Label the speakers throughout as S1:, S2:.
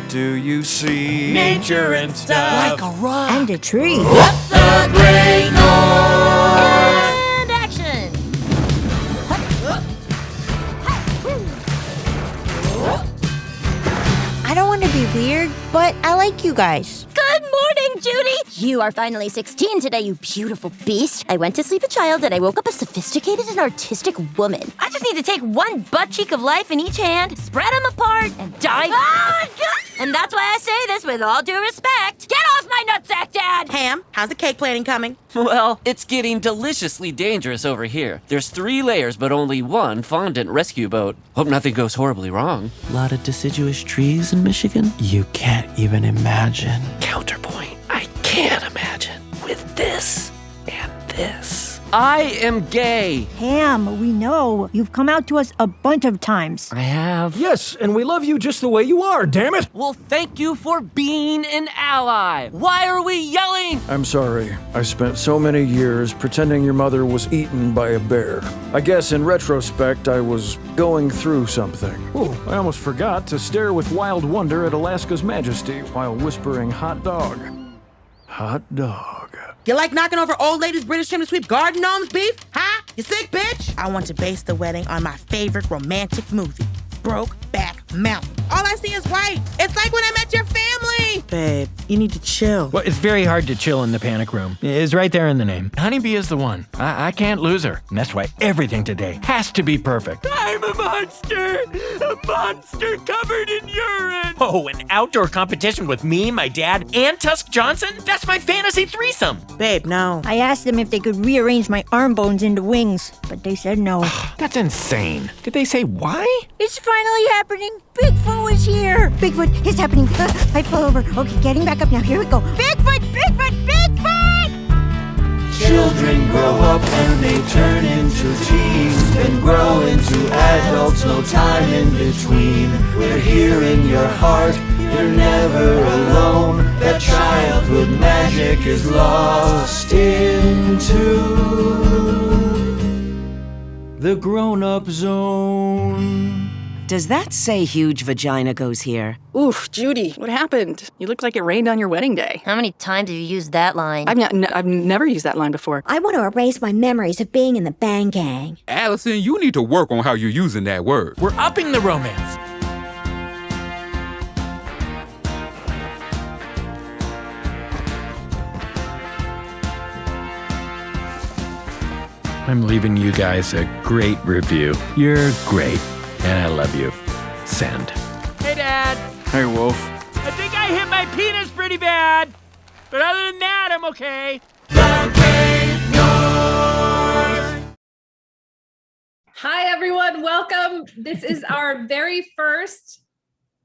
S1: do you see?
S2: Nature and stuff.
S3: Like a rock.
S4: And a tree.
S2: The Great North.
S5: And action!
S4: I don't want to be weird, but I like you guys.
S5: Good morning, Judy! You are finally 16 today, you beautiful beast. I went to sleep a child and I woke up a sophisticated and artistic woman. I just need to take one butt cheek of life in each hand, spread them apart, and dive. Oh, God! And that's why I say this with all due respect. Get off my nutsack, Dad!
S3: Ham, how's the cake planning coming?
S6: Well, it's getting deliciously dangerous over here. There's 3 layers, but only one fondant rescue boat. Hope nothing goes horribly wrong. Lot of deciduous trees in Michigan?
S1: You can't even imagine.
S6: Counterpoint. I can't imagine with this and this. I am gay.
S4: Ham, we know. You've come out to us a bunch of times.
S6: I have.
S2: Yes, and we love you just the way you are, damn it!
S6: Well, thank you for being an ally. Why are we yelling?
S1: I'm sorry. I spent so many years pretending your mother was eaten by a bear. I guess in retrospect, I was going through something.
S2: Ooh, I almost forgot to stare with wild wonder at Alaska's majesty while whispering hot dog.
S1: Hot dog.
S3: You like knocking over old ladies' British chimney sweep garden gnomes beef? Huh? You sick, bitch? I want to base the wedding on my favorite romantic movie, Brokeback Mountain. All I see is white. It's like when I met your family. Babe, you need to chill.
S7: Well, it's very hard to chill in the panic room. It's right there in the name. Honeybee is the one. I can't lose her. And that's why everything today has to be perfect.
S6: I'm a monster. A monster covered in urine.
S7: Oh, an outdoor competition with me, my dad, and Tusk Johnson? That's my fantasy threesome.
S3: Babe, no.
S4: I asked them if they could rearrange my arm bones into wings, but they said no.
S7: That's insane. Did they say why?
S4: It's finally happening. Bigfoot was here. Bigfoot, it's happening. I fell over. Okay, getting back up now. Here we go. Bigfoot, Bigfoot, Bigfoot!
S1: Children grow up and they turn into teens, then grow into adults, no time in between. We're here in your heart, you're never alone. That childhood magic is lost into the grown-up zone.
S8: Does that say huge vagina goes here?
S9: Oof, Judy, what happened? You look like it rained on your wedding day.
S5: How many times have you used that line?
S9: I've never used that line before.
S4: I want to erase my memories of being in the Bang Gang.
S10: Allison, you need to work on how you're using that word.
S7: We're upping the romance. I'm leaving you guys a great review. You're great, and I love you. Send.
S6: Hey, Dad.
S1: Hey, Wolf.
S6: I think I hit my penis pretty bad. But other than that, I'm okay.
S11: Hi, everyone. Welcome. This is our very first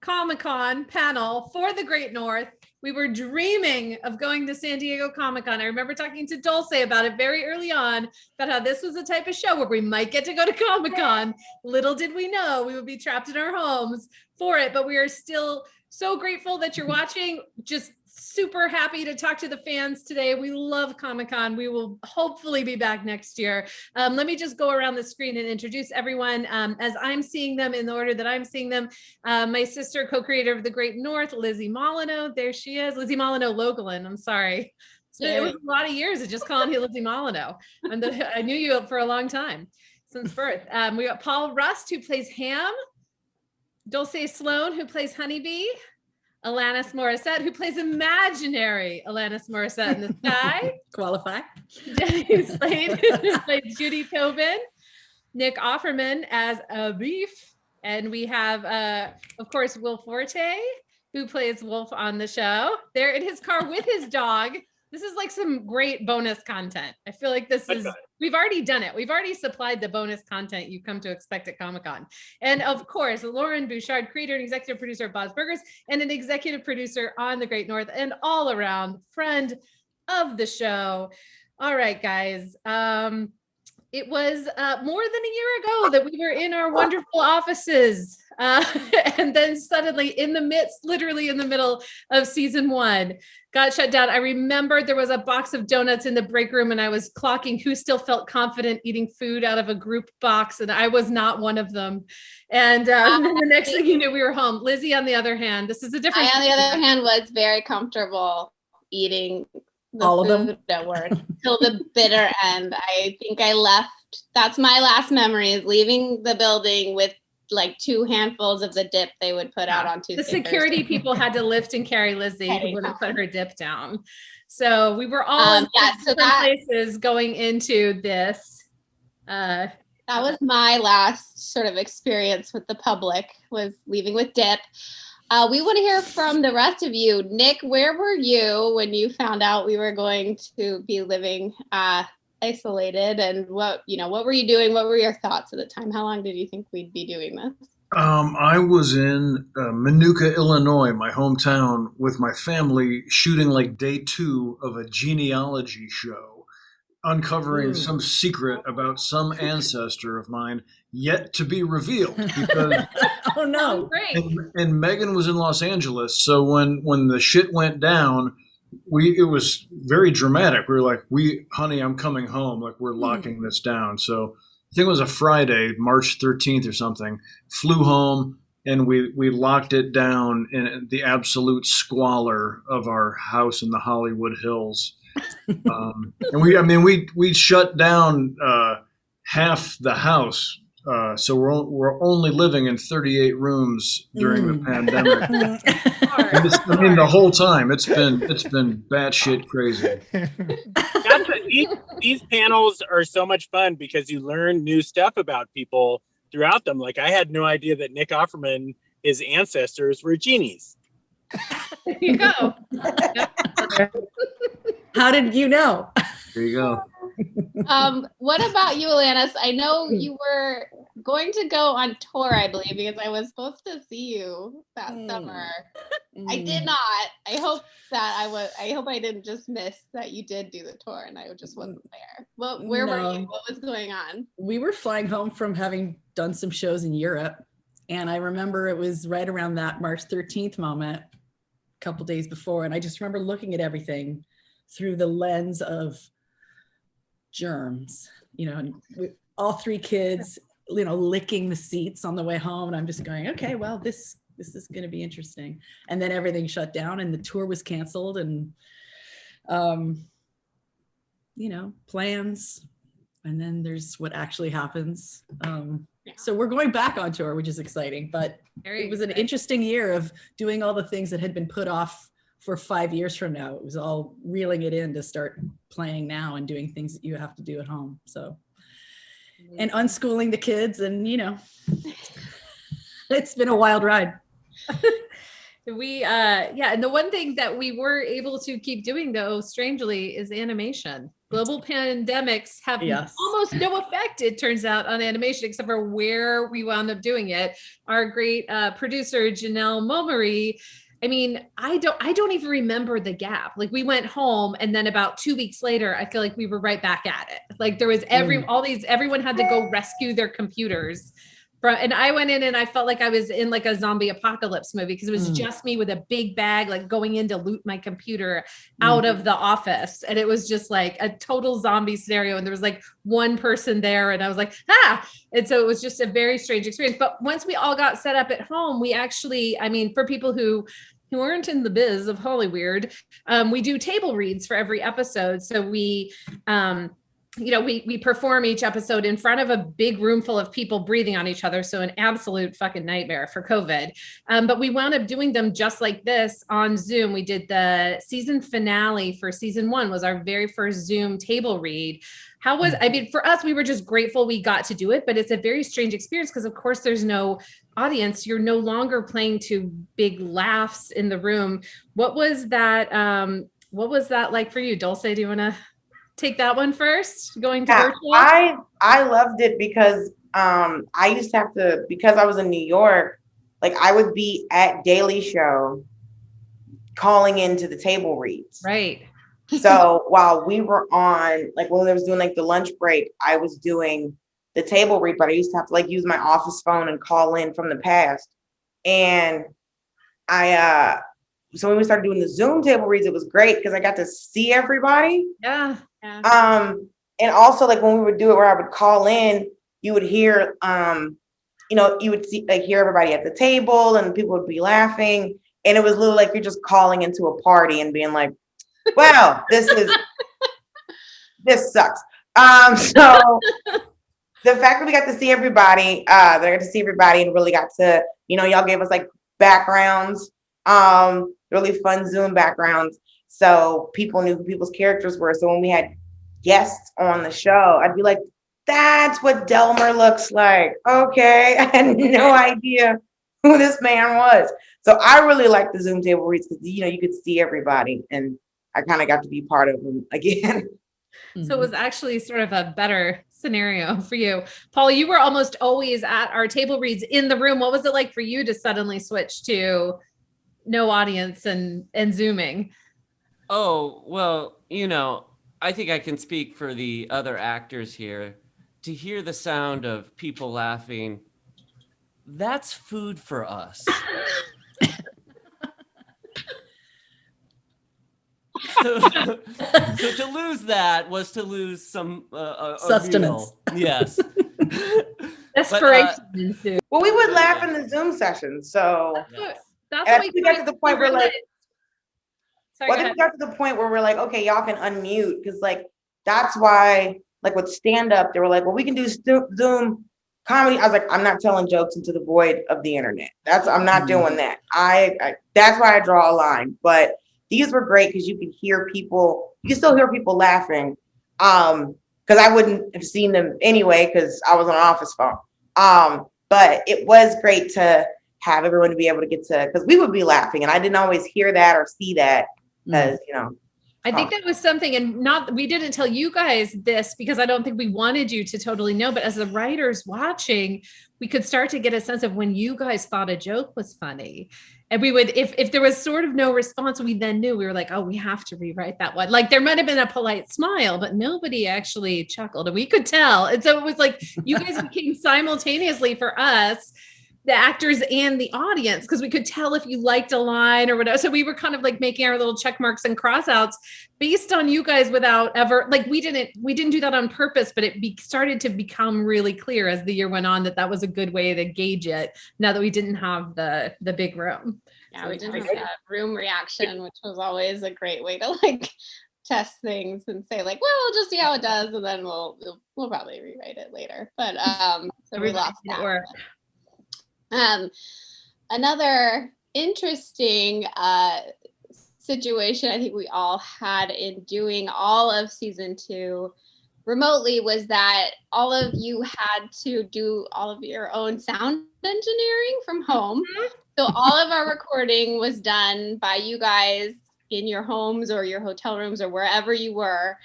S11: Comic-Con panel for the Great North. We were dreaming of going to San Diego Comic-Con. I remember talking to Dulce about it very early on, about how this was the type of show where we might get to go to Comic-Con. Little did we know we would be trapped in our homes for it, but we are still so grateful that you're watching. Just super happy to talk to the fans today. We love Comic-Con. We will hopefully be back next year. Let me just go around the screen and introduce everyone as I'm seeing them in the order that I'm seeing them. My sister, co-creator of the Great North, Lizzie Molyneux. There she is. Lizzie Molyneux Logelin. I'm sorry. It was a lot of years of just calling you Lizzie Molyneux. I knew you for a long time, since birth. We got Paul Rust, who plays Ham. Dulce Sloan, who plays Honeybee. Alanis Morissette, who plays imaginary Alanis Morissette in the sky.
S9: Qualify.
S11: Jenny Slade, who plays Judy Tobin. Nick Offerman as a beef. And we have, of course, Will Forte, who plays Wolf on the show. There in his car with his dog. This is like some great bonus content. I feel like we've already done it. We've already supplied the bonus content you come to expect at Comic-Con. And of course, Lauren Bouchard, creator and executive producer of Bob's Burgers, and an executive producer on The Great North, and all around friend of the show. All right, guys. It was more than a year ago that we were in our wonderful offices. And then suddenly literally in the middle of season 1, got shut down. I remember there was a box of donuts in the break room and I was clocking who still felt confident eating food out of a group box. And I was not one of them. And then the next thing you knew, we were home. Lizzie, on the other hand, this is a different.
S12: I, on the other hand, was very comfortable eating the
S9: all of
S12: food
S9: them
S12: at work till the bitter end. I think I left. That's my last memory, is leaving the building with like 2 handfuls of the dip they would put out on Tuesday.
S11: The security
S12: Thursday.
S11: people had to lift and carry Lizzie, who wouldn't put her dip down. So we were all in different places going into this.
S12: That was my last sort of experience with the public, was leaving with dip. We want to hear from the rest of you. Nick, where were you when you found out we were going to be living isolated, and what were you doing? What were your thoughts at the time? How long did you think we'd be doing this?
S13: I was in Minooka, Illinois, my hometown, with my family, shooting like day 2 of a genealogy show, uncovering some secret about some ancestor of mine yet to be revealed. Because
S9: oh no!
S13: And Megan was in Los Angeles, so when the shit went down, it was very dramatic. We were like, honey, I'm coming home. Like, we're locking this down. So I think it was a Friday, March 13th or something. Flew home and we locked it down in the absolute squalor of our house in the Hollywood Hills. And we shut down half the house. So we're only living in 38 rooms during the pandemic. The whole time it's been batshit crazy.
S14: These panels are so much fun because you learn new stuff about people throughout them. Like, I had no idea that Nick Offerman, his ancestors were genies.
S11: There you go.
S9: How did you know?
S13: There you go.
S12: What about you, Alanis? I know you were going to go on tour, I believe, because I was supposed to see you that summer. I did not. I hope I didn't just miss that you did do the tour and I just wasn't there. Where were you? What was going on?
S9: We were flying home from having done some shows in Europe, and I remember it was right around that March 13th moment, a couple days before, and I just remember looking at everything through the lens of germs, and all 3 kids, licking the seats on the way home. And I'm just going, okay, well, this is going to be interesting. And then everything shut down and the tour was canceled, and, plans. And then there's what actually happens. So we're going back on tour, which is exciting, but it was an interesting year of doing all the things that had been put off for 5 years from now. It was all reeling it in to start playing now and doing things that you have to do at home. So, and unschooling the kids, and it's been a wild ride.
S11: And the one thing that we were able to keep doing, though, strangely, is animation. Global pandemics have almost no effect, it turns out, on animation, except for where we wound up doing it. Our great producer, Janelle Momery, I mean, I don't even remember the gap. Like, we went home and then about 2 weeks later, I feel like we were right back at it. Like, there was everyone had to go rescue their computers. And I went in and I felt like I was in like a zombie apocalypse movie, because it was just me with a big bag, like going in to loot my computer out of the office. And it was just like a total zombie scenario. And there was like one person there and I was like, And so it was just a very strange experience. But once we all got set up at home, we actually, for people who aren't in the biz of Hollyweird, we do table reads for every episode. So we perform each episode in front of a big room full of people breathing on each other. So an absolute fucking nightmare for COVID. But we wound up doing them just like this on Zoom. We did the season finale for season 1 was our very first Zoom table read. For us, we were just grateful we got to do it, but it's a very strange experience because of course there's no audience. You're no longer playing to big laughs in the room. What was that like for you? Dulce, do you want to take that one first? Going to virtual?
S15: I loved it because I used to have to, because I was in New York, like I would be at Daily Show calling into the table reads.
S11: Right.
S15: So while we were on, like when they was doing like the lunch break, I was doing the table read, but I used to have to like use my office phone and call in from the past. And so when we started doing the Zoom table reads, it was great because I got to see everybody.
S11: Yeah.
S15: And also like when we would do it where I would call in, you would hear, you would see like hear everybody at the table and people would be laughing. And it was literally like you're just calling into a party and being like, well, this sucks. So the fact that we got to see everybody, that I got to see everybody and really got to, y'all gave us like backgrounds, really fun Zoom backgrounds. So people knew who people's characters were. So when we had guests on the show, I'd be like, that's what Delmer looks like. Okay. I had no idea who this man was. So I really like the Zoom table reads because, you could see everybody and I kind of got to be part of them again.
S11: So it was actually sort of a better scenario for you. Paul, you were almost always at our table reads in the room. What was it like for you to suddenly switch to no audience and Zooming?
S6: Oh, well, I think I can speak for the other actors here. To hear the sound of people laughing, that's food for us. So to lose that was to lose some
S9: sustenance.
S6: A meal. Yes.
S11: Desperation.
S15: Well, we would laugh in the Zoom sessions, so
S11: that's
S15: we got to the point where like, we got to the point where we're like, okay, y'all can unmute because like that's why like with stand up, they were like, well, we can do Zoom comedy. I was like, I'm not telling jokes into the void of the internet. I'm not doing that. I that's why I draw a line, but. These were great because you could hear people, you can still hear people laughing. Because I wouldn't have seen them anyway because I was on an office phone. But it was great to have everyone to be able to get to, because we would be laughing and I didn't always hear that or see that because,
S11: I think that was something, and we didn't tell you guys this because I don't think we wanted you to totally know, but as the writers watching, we could start to get a sense of when you guys thought a joke was funny. And we would, if there was sort of no response, we then knew. We were like, oh, we have to rewrite that one. Like there might have been a polite smile, but nobody actually chuckled and we could tell. And so it was like, you guys became simultaneously for us, the actors and the audience, because we could tell if you liked a line or whatever. So we were kind of like making our little check marks and crossouts based on you guys without ever, like we didn't do that on purpose, but it started to become really clear as the year went on that was a good way to gauge it now that we didn't have the big room.
S12: Yeah, we didn't have that room reaction, which was always a great way to like test things and say like, well, we'll just see how it does. And then we'll probably rewrite it later. But so we lost that. Another interesting situation I think we all had in doing all of season 2 remotely was that all of you had to do all of your own sound engineering from home. So all of our recording was done by you guys in your homes or your hotel rooms or wherever you were.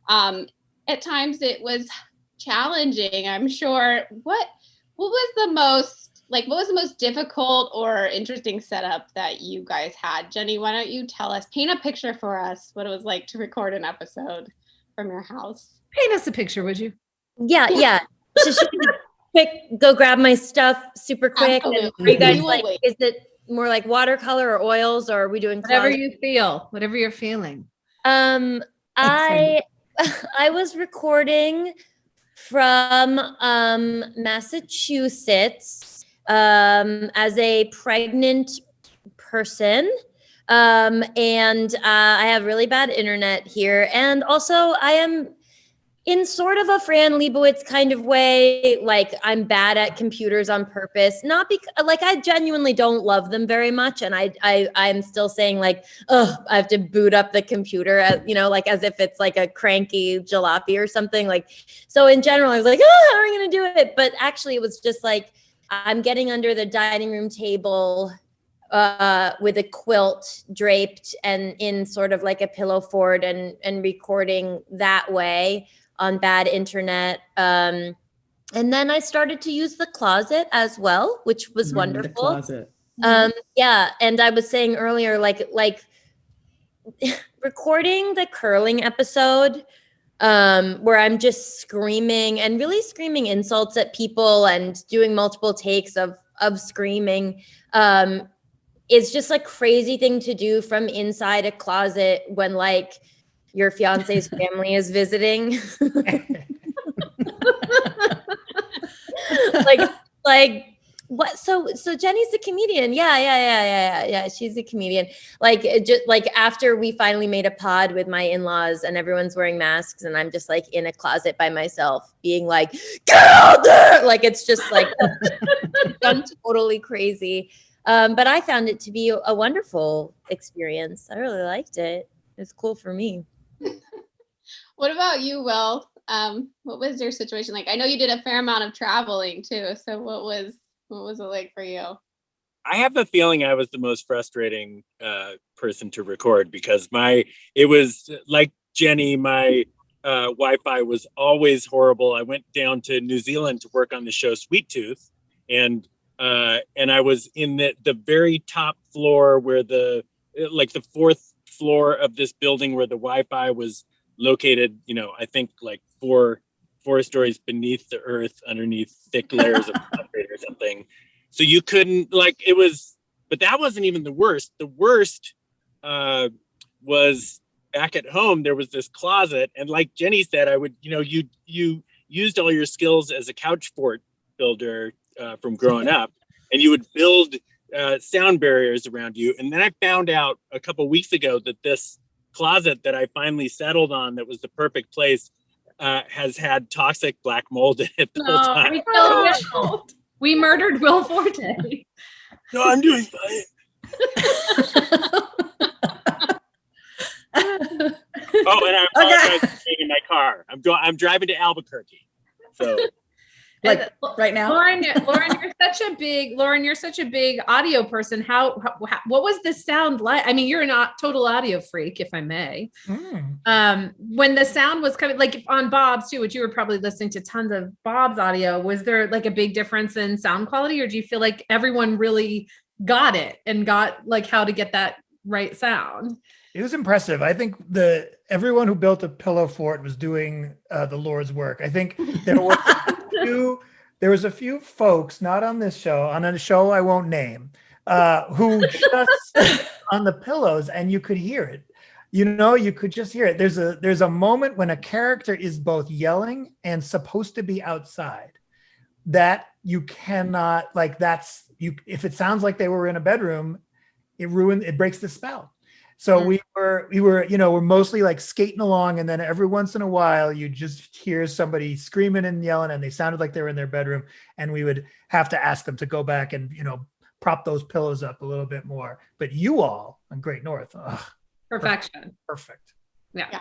S12: At times it was challenging, I'm sure. What was the most difficult or interesting setup that you guys had? Jenny, why don't you tell us, paint a picture for us what it was like to record an episode from your house?
S11: Paint us a picture, would you?
S5: Yeah. Just quick, go grab my stuff super quick. And are you guys like, is it more like watercolor or oils, or are we doing
S11: whatever you feel, whatever you're feeling?
S5: I was recording from Massachusetts as a pregnant person. And I have really bad internet here. And also I am in sort of a Fran Lebowitz kind of way, like I'm bad at computers on purpose, not because like I genuinely don't love them very much. And I'm still saying like, oh, I have to boot up the computer, as, like as if it's like a cranky jalopy or something. Like, so in general, I was like, oh, how are we going to do it? But actually it was just like, I'm getting under the dining room table with a quilt draped and in sort of like a pillow fort and recording that way on bad internet. And then I started to use the closet as well, which was wonderful.
S9: The closet.
S5: Yeah. And I was saying earlier, like recording the curling episode, where I'm just screaming and really screaming insults at people and doing multiple takes of screaming, is just a crazy thing to do from inside a closet when like your fiance's family is visiting. like what? So Jenny's a comedian. Yeah. She's a comedian. Like just like after we finally made a pod with my in-laws and everyone's wearing masks and I'm just like in a closet by myself being like, get out there! Like it's just like done totally crazy. But I found it to be a wonderful experience. I really liked it. It was cool for me.
S12: What about you, Will? What was your situation like? I know you did a fair amount of traveling too. So what was it like for you?
S14: I have the feeling I was the most frustrating person to record because it was like Jenny, my Wi-Fi was always horrible. I went down to New Zealand to work on the show Sweet Tooth, and I was in the very top floor where the fourth floor of this building where the Wi-Fi was located, I think like four stories beneath the earth, underneath thick layers of concrete or something. So you couldn't but that wasn't even the worst. The worst was back at home. There was this closet, and like Jenny said, you used all your skills as a couch fort builder from growing up, and you would build sound barriers around you. And then I found out a couple weeks ago that this closet that I finally settled on, that was the perfect place, has had toxic black mold in it the whole time.
S11: We killed Will. We murdered Will Forte.
S14: No, I'm doing fine. Oh, and I apologize for being in my car. I'm driving to Albuquerque. So
S9: like right now.
S11: Lauren, you're such a big audio person. How what was the sound like? I mean, you're a total audio freak, if I may. When the sound was coming, like on Bob's too, which you were probably listening to tons of Bob's audio, was there like a big difference in sound quality, or do you feel like everyone really got it and got like how to get that right sound?
S16: It was impressive. I think everyone who built a pillow fort was doing the Lord's work. I think there was a few folks, not on this show, on a show I won't name, who just on the pillows, and you could hear it. You could just hear it. There's a moment when a character is both yelling and supposed to be outside that you cannot, like, if it sounds like they were in a bedroom, it breaks the spell. So we were, we're mostly like skating along, and then every once in a while you just hear somebody screaming and yelling, and they sounded like they were in their bedroom, and we would have to ask them to go back and, prop those pillows up a little bit more. But you all on Great North,
S11: perfection.
S16: Perfect.
S11: Yeah.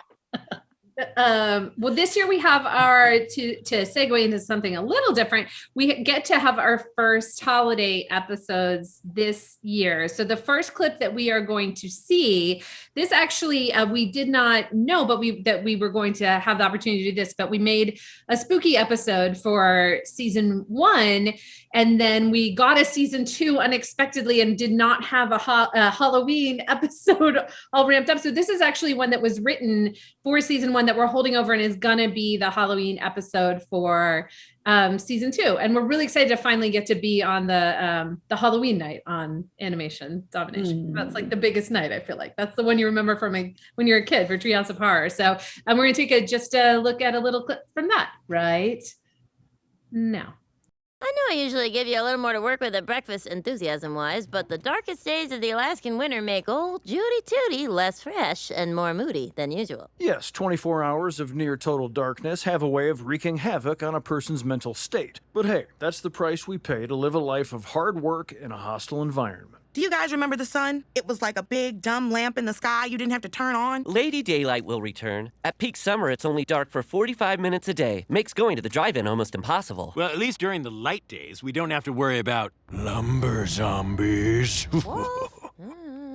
S11: Well, this year we have to segue into something a little different. We get to have our first holiday episodes this year. So the first clip that we are going to see, this actually we did not know, but that we were going to have the opportunity to do this. But we made a spooky episode for season 1, and then we got a season 2 unexpectedly and did not have a Halloween episode all ramped up. So this is actually one that was written for season 1 that we're holding over and is gonna be the Halloween episode for season 2. And we're really excited to finally get to be on the Halloween night on Animation Domination. That's like the biggest night, I feel like. That's the one you remember from when you're a kid for Treehouse of Horror. So we're gonna take just a look at a little clip from that right now.
S5: I know I usually give you a little more to work with at breakfast enthusiasm-wise, but the darkest days of the Alaskan winter make old Judy Tootie less fresh and more moody than usual.
S2: Yes, 24 hours of near total darkness have a way of wreaking havoc on a person's mental state. But hey, that's the price we pay to live a life of hard work in a hostile environment.
S3: Do you guys remember the sun? It was like a big, dumb lamp in the sky you didn't have to turn on.
S17: Lady Daylight will return. At peak summer, it's only dark for 45 minutes a day. Makes going to the drive-in almost impossible.
S7: Well, at least during the light days, we don't have to worry about lumber zombies.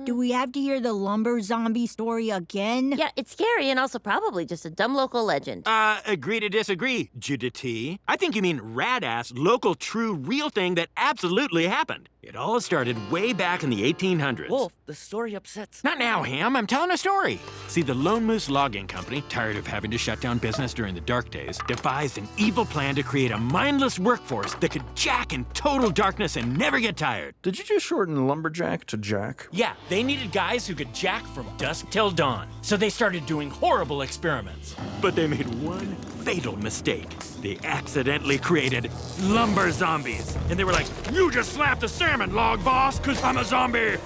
S4: Do we have to hear the lumber zombie story again?
S5: Yeah, it's scary and also probably just a dumb local legend.
S7: Agree to disagree, Judith T. I think you mean rad-ass, local, true, real thing that absolutely happened. It all started way back in the 1800s.
S17: Wolf, the story upsets.
S7: Not now, Ham. I'm telling a story. See, the Lone Moose Logging Company, tired of having to shut down business during the dark days, devised an evil plan to create a mindless workforce that could jack in total darkness and never get tired.
S2: Did you just shorten lumberjack to jack?
S7: Yeah, they needed guys who could jack from dusk till dawn. So they started doing horrible experiments. But they made one fatal mistake. They accidentally created lumber zombies. And they were like, you just slapped the salmon log, boss, because I'm a zombie.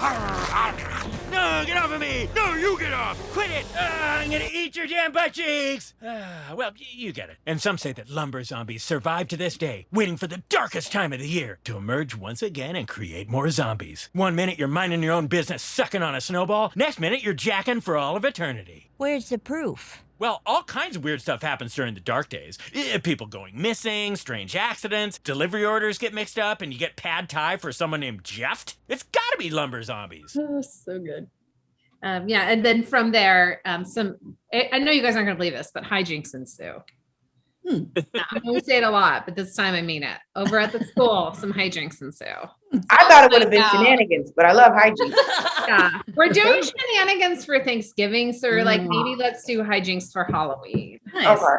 S7: No, get off of me. No, you get off. Quit it. I'm going to eat your damn butt cheeks. Well, you get it. And some say that lumber zombies survive to this day, waiting for the darkest time of the year to emerge once again and create more zombies. One minute you're minding your own business, sucking on a snowball. Next minute you're jacking for all of eternity.
S4: Where's the proof?
S7: Well, all kinds of weird stuff happens during the dark days. People going missing, strange accidents, delivery orders get mixed up, and you get pad thai for someone named Jeff. It's gotta be lumber zombies.
S11: Oh, so good. Yeah, and then from there, I know you guys aren't going to believe this, but hijinks ensue. I'm going to say it a lot, but this time I mean it. Over at the school, some hijinks ensue.
S15: I thought it would have been shenanigans, but I love hijinks.
S11: Yeah, we're doing shenanigans for Thanksgiving, so we're like, maybe let's do hijinks for Halloween.
S15: Nice. Okay.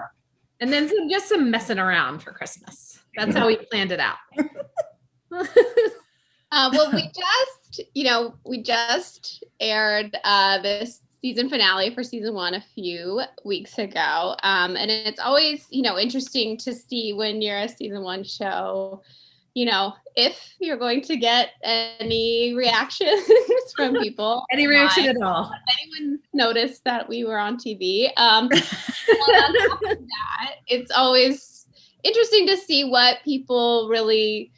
S11: And then just some messing around for Christmas. That's how we planned it out.
S12: Well, we just aired this season finale for season 1 a few weeks ago. And it's always, interesting to see when you're a season 1 show, if you're going to get any reactions from people.
S11: Any reaction at all.
S12: Anyone noticed that we were on TV? On top of that, it's always interesting to see what people really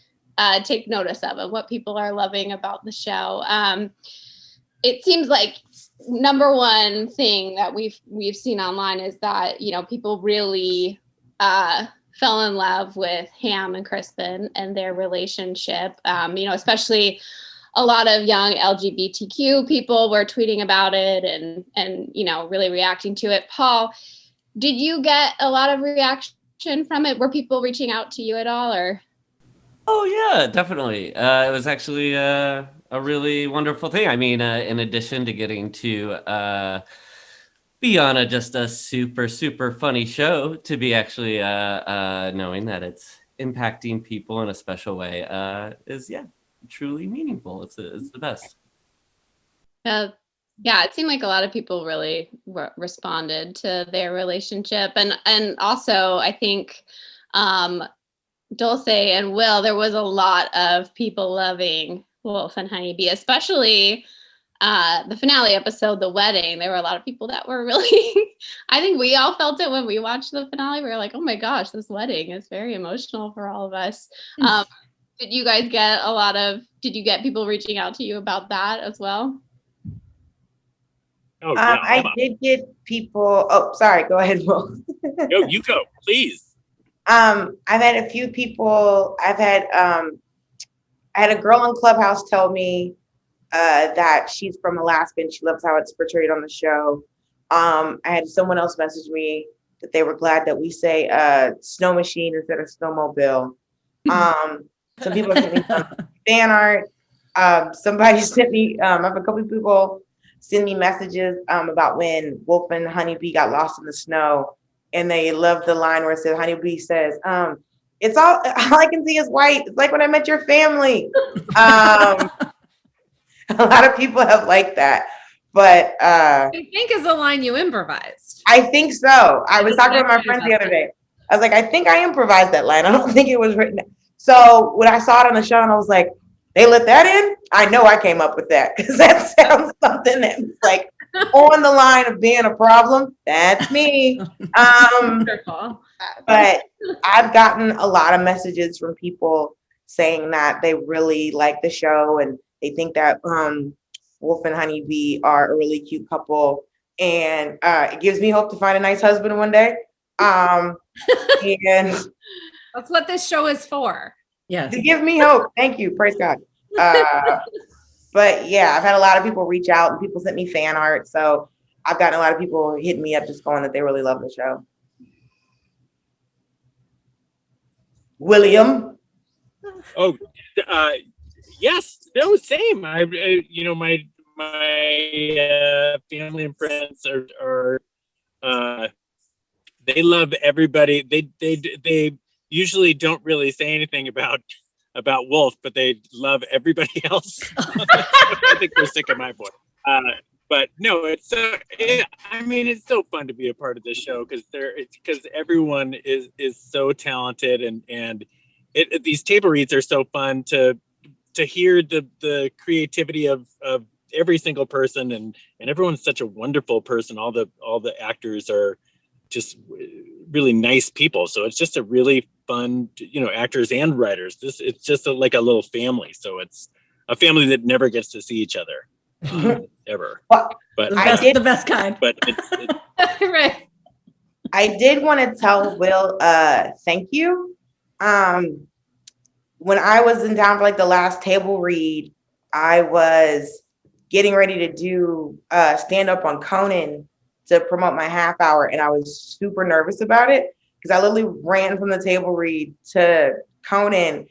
S12: take notice of and what people are loving about the show. It seems like number one thing that we've seen online is that people really fell in love with Ham and Crispin and their relationship. Especially a lot of young LGBTQ people were tweeting about it and really reacting to it. Paul, did you get a lot of reaction from it? Were people reaching out to you at all, or?
S6: Oh yeah, definitely. It was actually a really wonderful thing. I mean, in addition to getting to be on just a super, super funny show, to be actually knowing that it's impacting people in a special way is truly meaningful. It's the best.
S12: Yeah, it seemed like a lot of people really responded to their relationship, and also I think Dulce and Will, there was a lot of people loving Wolf and Honeybee, especially the finale episode, the wedding. There were a lot of people that were really, I think we all felt it when we watched the finale. We were like, oh my gosh, this wedding is very emotional for all of us. Did you guys get did you get people reaching out to you about that as well?
S14: Oh, yeah,
S15: I did get people. Oh, sorry. Go ahead, Will.
S14: No, you go, please.
S15: I've had a few people. I had a girl in Clubhouse tell me that she's from Alaska and she loves how it's portrayed on the show. I had someone else message me that they were glad that we say snow machine instead of snowmobile. Some people sent me some fan art. Somebody sent me. I have a couple of people send me messages about when Wolf and Honeybee got lost in the snow, and they loved the line where it says, Honeybee says, "It's all I can see is white. It's like when I met your family." A lot of people have liked that, but I
S11: think is a line you improvised.
S15: I think so. I was talking with my friends the other day. I was like, I think I improvised that line. I don't think it was written. So when I saw it on the show, and I was like, they let that in? I know I came up with that, because that sounds something that's like on the line of being a problem. That's me. But I've gotten a lot of messages from people saying that they really like the show and they think that Wolf and Honeybee are a really cute couple, and it gives me hope to find a nice husband one day. And
S11: that's what this show is for.
S9: Yes.
S15: To give me hope. Thank you. Praise God. But yeah, I've had a lot of people reach out and people sent me fan art. So I've gotten a lot of people hitting me up just going that they really love the show. William.
S14: Oh, yes. No, same. My family and friends are they love everybody. They usually don't really say anything about Wolf, but they love everybody else. I think they're sick of my voice. But no, it's so fun to be a part of this show because everyone is so talented and these table reads are so fun to hear the creativity of every single person and everyone's such a wonderful person. All the actors are just really nice people. So it's just a really fun, actors and writers. It's just like a little family. So it's a family that never gets to see each other ever. But
S9: the best kind.
S14: But
S11: right.
S15: I did want to tell Will, thank you. When I was in town for like the last table read, I was getting ready to do stand up on Conan to promote my half hour, and I was super nervous about it because I literally ran from the table read to Conan,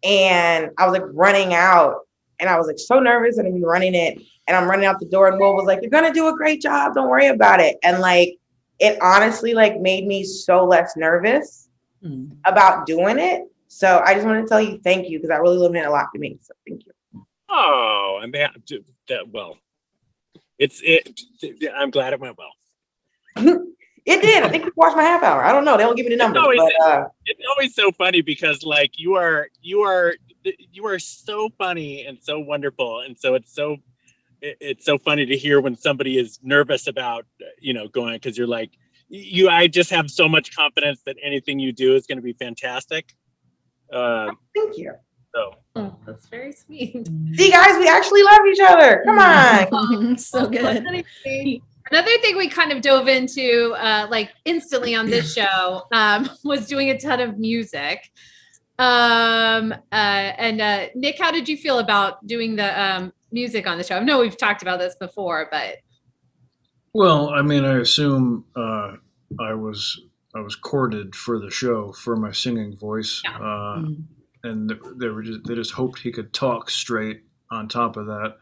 S15: and I was like running out, and I was like so nervous, and I'm running it, and I'm running out the door, and Will was like, "You're gonna do a great job, don't worry about it," and like it honestly like made me so less nervous about doing it. So I just want to tell you thank you because that really meant a lot to me. So thank you.
S14: Oh, I'm well. I'm glad it went well.
S15: It did. I think we watched my half hour. I don't know. They don't give me the numbers.
S14: It's always so funny because like you are so funny and so wonderful, and so it's so funny to hear when somebody is nervous about going because you're like I just have so much confidence that anything you do is going to be fantastic.
S15: Thank you.
S14: So
S11: that's very sweet.
S15: See, guys, we actually love each other. Come on.
S9: So good.
S11: Another thing we kind of dove into like instantly on this show was doing a ton of music. And Nick, how did you feel about doing the music on the show? I know we've talked about this before, but
S13: Well, I mean, I assume I was courted for the show for my singing voice, and they just hoped he could talk straight. On top of that,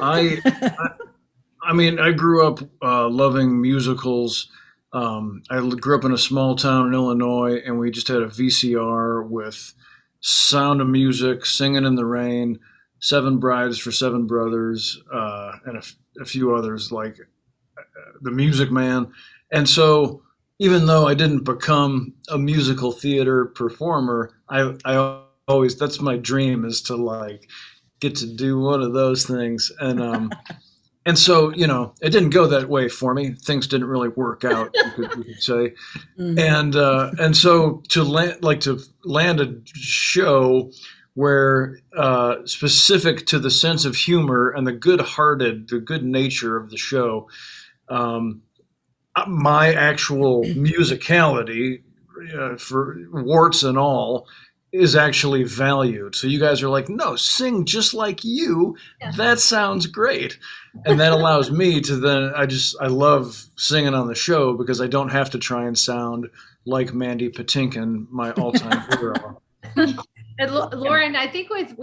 S13: I mean, I grew up loving musicals. I grew up in a small town in Illinois, and we just had a VCR with Sound of Music, Singing in the Rain, Seven Brides for Seven Brothers, and a few others like The Music Man. And so even though I didn't become a musical theater performer, I always, that's my dream, is to like get to do one of those things. And and so, it didn't go that way for me. Things didn't really work out, you could say. And so to land a show where specific to the sense of humor and the good nature of the show, my actual musicality, for warts and all, is actually valued. So you guys are like, no, sing just like you. Yeah. That sounds great. And that allows me to then, I love singing on the show because I don't have to try and sound like Mandy Patinkin, my all-time hero.
S11: And Lauren, I think with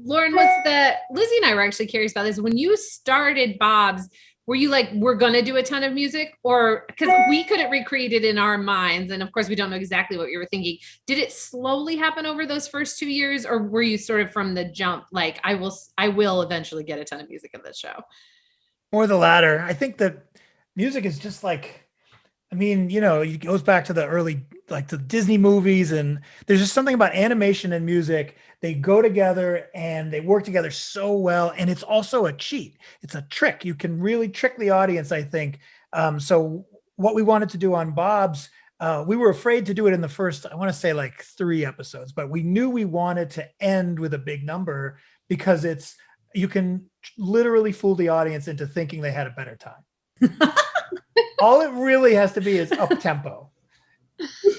S11: Lauren, Lizzie and I were actually curious about this. When you started Bob's, were you like, we're going to do a ton of music? Or because we couldn't recreate it in our minds. And of course, we don't know exactly what you were thinking. Did it slowly happen over those first 2 years? Or were you sort of from the jump, like, I will eventually get a ton of music in this show?
S16: More the latter. I think that music is just like, I mean, it goes back to the early, like the Disney movies. And there's just something about animation and music. They go together and they work together so well. And it's also a cheat. It's a trick. You can really trick the audience, I think. So what we wanted to do on Bob's, we were afraid to do it in the first, I want to say like 3 episodes, but we knew we wanted to end with a big number because you can literally fool the audience into thinking they had a better time. All it really has to be is up tempo.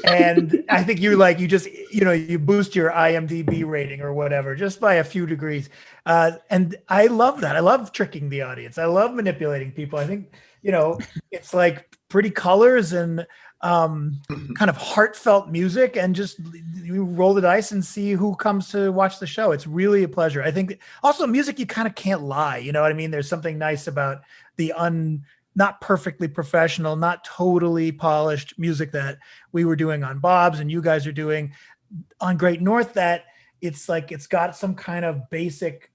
S16: And I think you just, you boost your IMDb rating or whatever just by a few degrees. And I love that. I love tricking the audience. I love manipulating people. I think, it's like pretty colors and kind of heartfelt music, and just you roll the dice and see who comes to watch the show. It's really a pleasure. I think also music, you kind of can't lie. You know what I mean? There's something nice about the not perfectly professional, not totally polished music that we were doing on Bob's and you guys are doing on Great North, that it's like it's got some kind of basic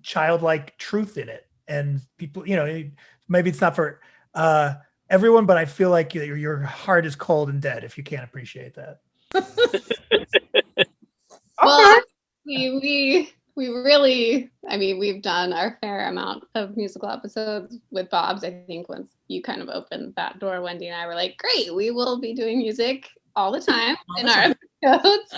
S16: childlike truth in it. And people, maybe it's not for everyone, but I feel like your heart is cold and dead if you can't appreciate that.
S12: Well, we really, we've done our fair amount of musical episodes with Bob's. I think once you kind of opened that door, Wendy and I were like, great, we will be doing music all the time in our episodes.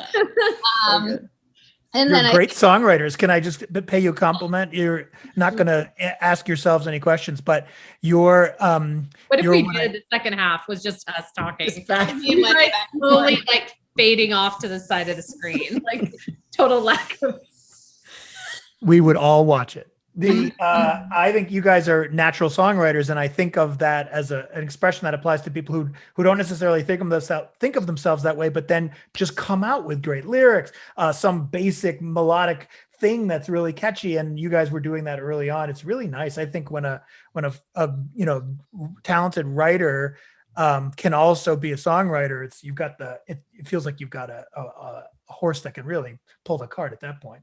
S12: And
S16: You're
S12: then
S16: great songwriters. Can I just pay you a compliment? You're not going to ask yourselves any questions, but you're.
S11: What if we did the second half was just us talking? Like slowly like fading off to the side of the screen, like total lack of.
S16: We would all watch it. I think you guys are natural songwriters, and I think of that as an expression that applies to people who don't necessarily think of themselves that way, but then just come out with great lyrics, some basic melodic thing that's really catchy. And you guys were doing that early on. It's really nice. I think when a talented writer can also be a songwriter, it feels like you've got a horse that can really pull the cart at that point.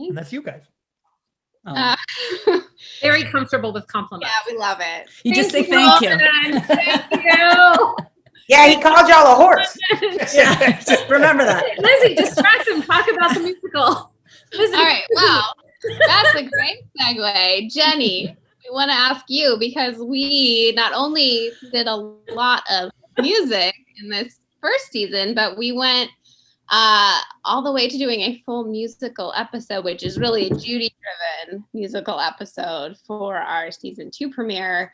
S16: And that's you guys.
S11: Very comfortable with compliments.
S12: Yeah, we love it.
S9: You just say thank you.
S11: Thank you.
S15: Yeah, he called y'all a horse.
S9: Yeah, just remember that.
S11: Lizzie, distract him. Talk about the musical. Lizzie.
S12: All right, well, that's a great segue. Jenny, we want to ask you, because we not only did a lot of music in this first season, but we went all the way to doing a full musical episode, which is really a Judy-driven musical episode for our season 2 premiere.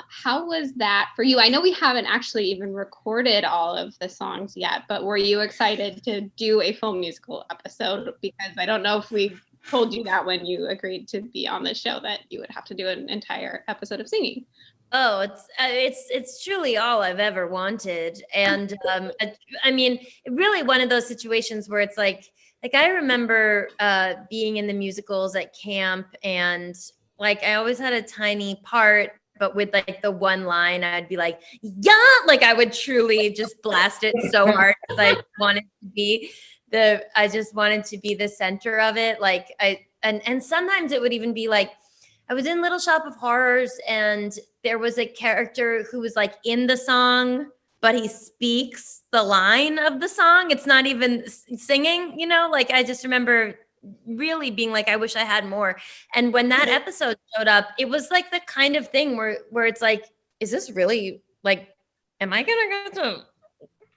S12: How was that for you? I know we haven't actually even recorded all of the songs yet, but were you excited to do a full musical episode? Because I don't know if we told you that when you agreed to be on the show, that you would have to do an entire episode of singing.
S5: Oh, it's truly all I've ever wanted. And I mean, really one of those situations where it's like I remember being in the musicals at camp, and like I always had a tiny part, but with like the one line, I'd be like, yeah, like I would truly just blast it so hard because I wanted to be I just wanted to be the center of it. Like and sometimes it would even be like, I was in Little Shop of Horrors, and there was a character who was like in the song, but he speaks the line of the song. It's not even singing, like I just remember really being like, I wish I had more. And when that episode showed up, it was like the kind of thing where it's like, is this really like, am I going to go to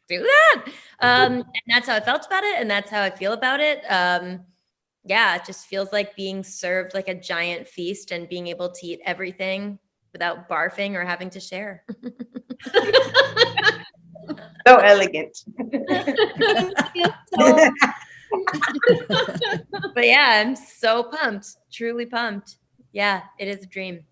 S5: do that? And that's how I felt about it. And that's how I feel about it. Yeah, it just feels like being served like a giant feast and being able to eat everything without barfing or having to share.
S15: So elegant.
S5: But yeah, I'm so pumped, truly pumped. Yeah, it is a dream.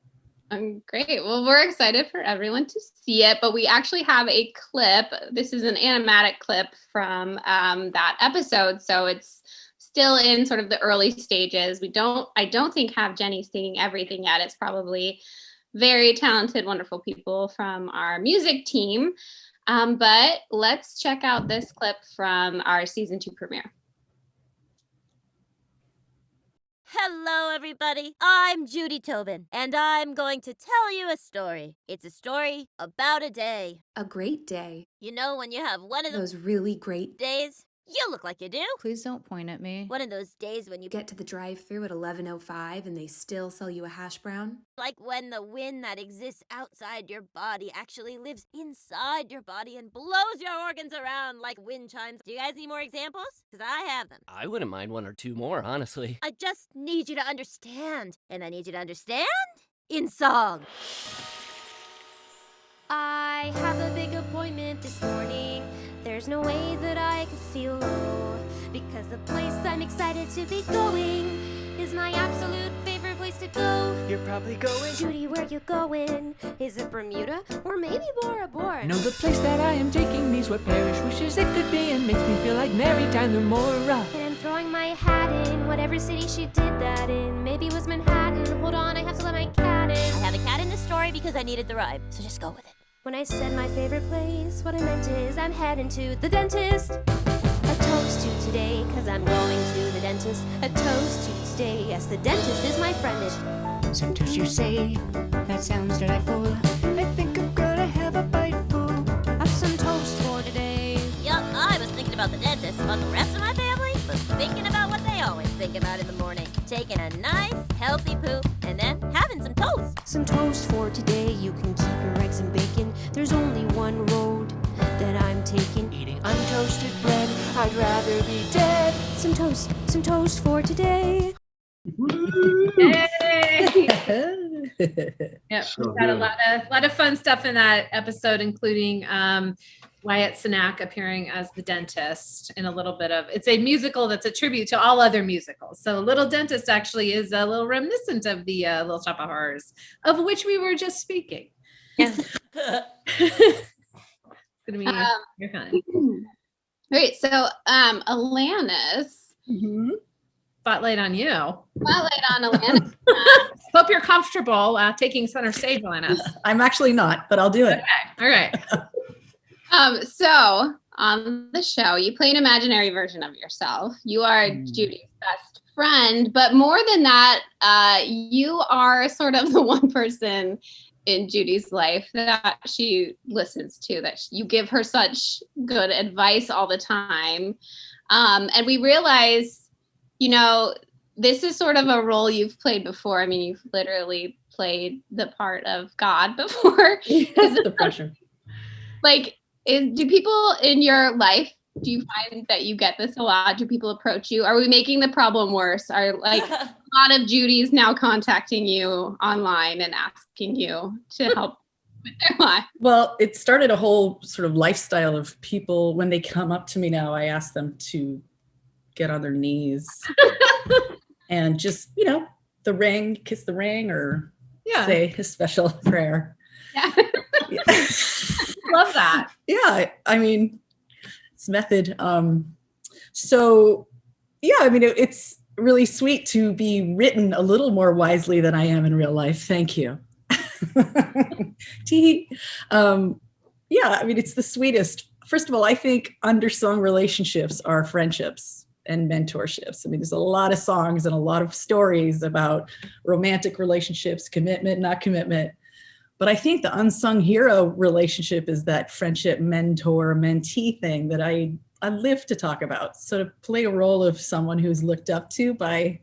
S12: Great. Well, we're excited for everyone to see it, but we actually have a clip. This is an animatic clip from that episode. So it's still in sort of the early stages. I don't think have Jenny singing everything yet. It's probably very talented, wonderful people from our music team. But let's check out this clip from our season 2 premiere.
S18: Hello, everybody. I'm Judy Tobin, and I'm going to tell you a story. It's a story about a day.
S19: A great day.
S18: You know when you have one of
S19: Those really great
S18: days? You look like you do.
S19: Please don't point at me.
S18: One of those days when you
S19: Get to the drive-thru at 11:05 and they still sell you a hash brown.
S18: like when the wind that exists outside your body actually lives inside your body and blows your organs around like wind chimes. Do you guys need more examples? Because I have them.
S17: I wouldn't mind one or two more, honestly.
S18: I just need you to understand. And I need you to understand in song.
S20: I have a big appointment this morning. There's no way that I could feel low, because the place I'm excited to be going is my absolute favorite place to go.
S1: You're probably going.
S20: Judy, where you going? Is it Bermuda or maybe Bora Bora?
S1: No, the place that I am taking me's what Parrish wishes it could be and makes me feel like Mary Tyler Moore.
S20: And I'm throwing my hat in whatever city she did that in. Maybe it was Manhattan. Hold on, I have to let my cat in.
S18: I have a cat in this story because I needed the rhyme, so just go with it.
S20: When I said my favorite place, what I meant is I'm heading to the dentist. A toast to today, cause I'm going to the dentist. A toast to today, yes, the dentist is my friend.
S1: Sometimes you say, that sounds delightful. I think I'm gonna have a bite full
S20: of some toast for today.
S18: Yup, I was thinking about the dentist, but the rest of my family was thinking about what they always think about in the morning. Taking a nice, healthy poop, and then having some toast.
S20: Some toast for today, you can keep your eggs and bacon. There's only one road that I'm taking.
S1: Eating untoasted bread, I'd rather be dead.
S20: Some toast for today.
S11: Yay! Yep,
S13: So
S11: we've got a
S13: good.
S11: lot of fun stuff in that episode, including Wyatt Cenac appearing as the dentist in a little bit of. It's a musical that's a tribute to all other musicals. So Little Dentist actually is a little reminiscent of the Little Shop of Horrors, of which we were just speaking.
S12: Yeah.
S11: It's gonna be your fun.
S12: Great. So, Alanis.
S11: Spotlight on you.
S12: Spotlight on Alanis.
S11: Hope you're comfortable taking center stage, Alanis.
S9: I'm actually not, but I'll do it.
S11: Okay. All right.
S12: So on the show, you play an imaginary version of yourself. You are Judy's best friend, but more than that, you are sort of the one person in Judy's life that she listens to, that you give her such good advice all the time. And we realize, you know, this is sort of a role you've played before. I mean, you've literally played the part of God before.
S9: The pressure.
S12: Like, do people in your life, do you find that you get this a lot? Do people approach you? Are we making the problem worse? Are like a lot of Judy's now contacting you online and asking you to help with their life?
S9: Well, it started a whole sort of lifestyle of people. When they come up to me now, I ask them to get on their knees and just, you know, the ring, kiss the ring, or say a special prayer.
S12: Yeah.
S11: Love that.
S9: Yeah, I mean, it's method. So yeah, I mean, it's really sweet to be written a little more wisely than I am in real life. Thank you. Yeah, I mean, it's the sweetest. First of all, I think undersung relationships are friendships and mentorships. I mean, there's a lot of songs and a lot of stories about romantic relationships, commitment, not commitment. But I think the unsung hero relationship is that friendship mentor-mentee thing that I live to talk about. Sort of play a role of someone who's looked up to by